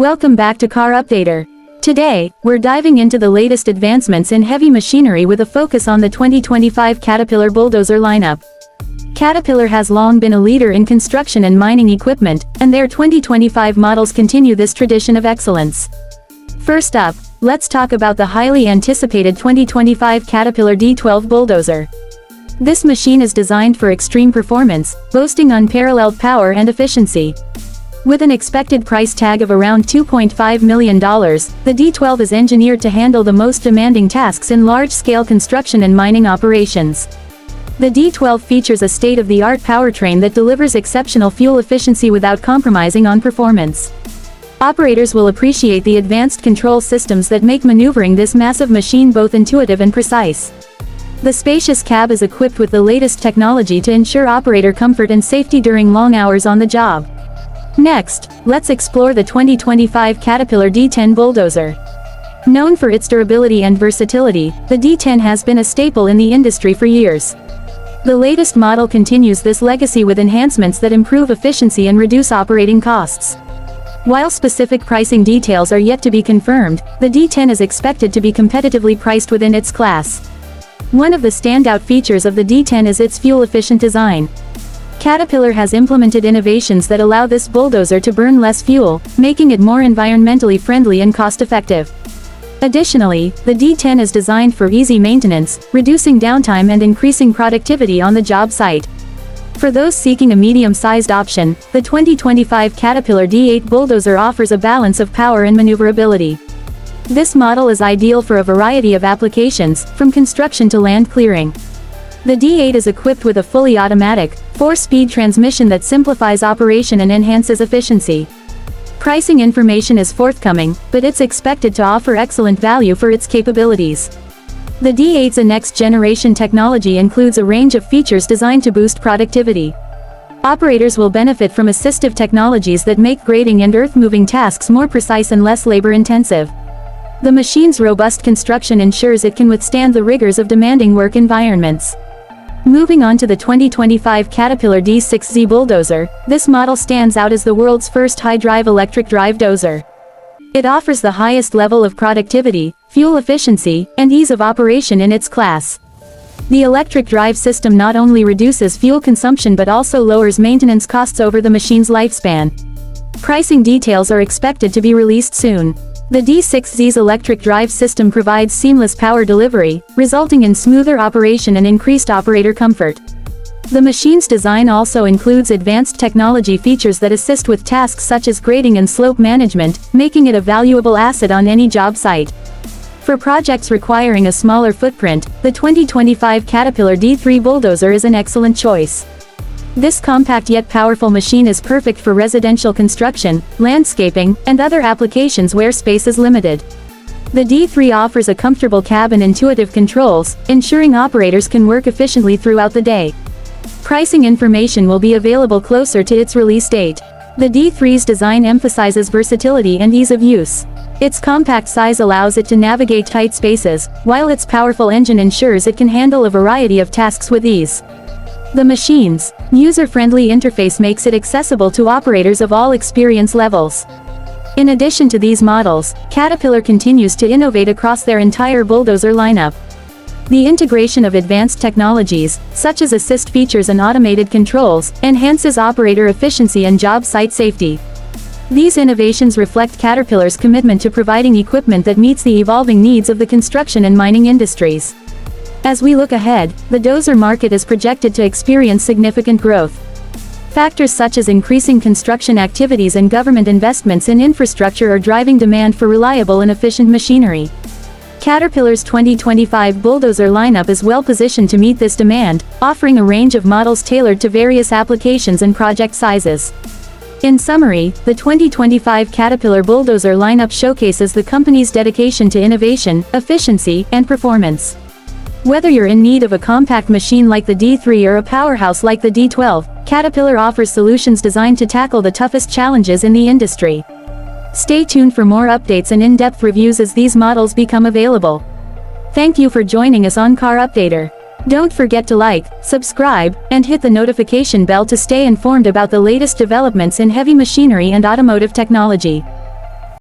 Welcome back to Car Updater. Today, we're diving into the latest advancements in heavy machinery with a focus on the 2025 Caterpillar Bulldozer lineup. Caterpillar has long been a leader in construction and mining equipment, and their 2025 models continue this tradition of excellence. First up, let's talk about the highly anticipated 2025 Caterpillar D12 Bulldozer. This machine is designed for extreme performance, boasting unparalleled power and efficiency. With an expected price tag of around $2.5 million, the D12 is engineered to handle the most demanding tasks in large-scale construction and mining operations. The D12 features a state-of-the-art powertrain that delivers exceptional fuel efficiency without compromising on performance. Operators will appreciate the advanced control systems that make maneuvering this massive machine both intuitive and precise. The spacious cab is equipped with the latest technology to ensure operator comfort and safety during long hours on the job. Next, let's explore the 2025 Caterpillar D10 Bulldozer. Known for its durability and versatility, the D10 has been a staple in the industry for years. The latest model continues this legacy with enhancements that improve efficiency and reduce operating costs. While specific pricing details are yet to be confirmed, the D10 is expected to be competitively priced within its class. One of the standout features of the D10 is its fuel-efficient design. Caterpillar has implemented innovations that allow this bulldozer to burn less fuel, making it more environmentally friendly and cost-effective. Additionally, the D10 is designed for easy maintenance, reducing downtime and increasing productivity on the job site. For those seeking a medium-sized option, the 2025 Caterpillar D8 Bulldozer offers a balance of power and maneuverability. This model is ideal for a variety of applications, from construction to land clearing. The D8 is equipped with a fully automatic, 4-speed transmission that simplifies operation and enhances efficiency. Pricing information is forthcoming, but it's expected to offer excellent value for its capabilities. The D8's next-generation technology includes a range of features designed to boost productivity. Operators will benefit from assistive technologies that make grading and earth-moving tasks more precise and less labor-intensive. The machine's robust construction ensures it can withstand the rigors of demanding work environments. Moving on to the 2025 Caterpillar D6G Bulldozer, this model stands out as the world's first high-drive electric drive dozer. It offers the highest level of productivity, fuel efficiency, and ease of operation in its class. The electric drive system not only reduces fuel consumption but also lowers maintenance costs over the machine's lifespan. Pricing details are expected to be released soon. The D6G's electric drive system provides seamless power delivery, resulting in smoother operation and increased operator comfort. The machine's design also includes advanced technology features that assist with tasks such as grading and slope management, making it a valuable asset on any job site. For projects requiring a smaller footprint, the 2025 Caterpillar D3 Bulldozer is an excellent choice. This compact yet powerful machine is perfect for residential construction, landscaping, and other applications where space is limited. The D3 offers a comfortable cab and intuitive controls, ensuring operators can work efficiently throughout the day. Pricing information will be available closer to its release date. The D3's design emphasizes versatility and ease of use. Its compact size allows it to navigate tight spaces, while its powerful engine ensures it can handle a variety of tasks with ease. The machine's user-friendly interface makes it accessible to operators of all experience levels. In addition to these models, Caterpillar continues to innovate across their entire bulldozer lineup. The integration of advanced technologies, such as assist features and automated controls, enhances operator efficiency and job site safety. These innovations reflect Caterpillar's commitment to providing equipment that meets the evolving needs of the construction and mining industries. As we look ahead, the dozer market is projected to experience significant growth. Factors such as increasing construction activities and government investments in infrastructure are driving demand for reliable and efficient machinery. Caterpillar's 2025 Bulldozer lineup is well positioned to meet this demand, offering a range of models tailored to various applications and project sizes. In summary, the 2025 Caterpillar Bulldozer lineup showcases the company's dedication to innovation, efficiency, and performance. Whether you're in need of a compact machine like the D3 or a powerhouse like the D12, Caterpillar offers solutions designed to tackle the toughest challenges in the industry. Stay tuned for more updates and in-depth reviews as these models become available. Thank you for joining us on Car Updater. Don't forget to like, subscribe, and hit the notification bell to stay informed about the latest developments in heavy machinery and automotive technology.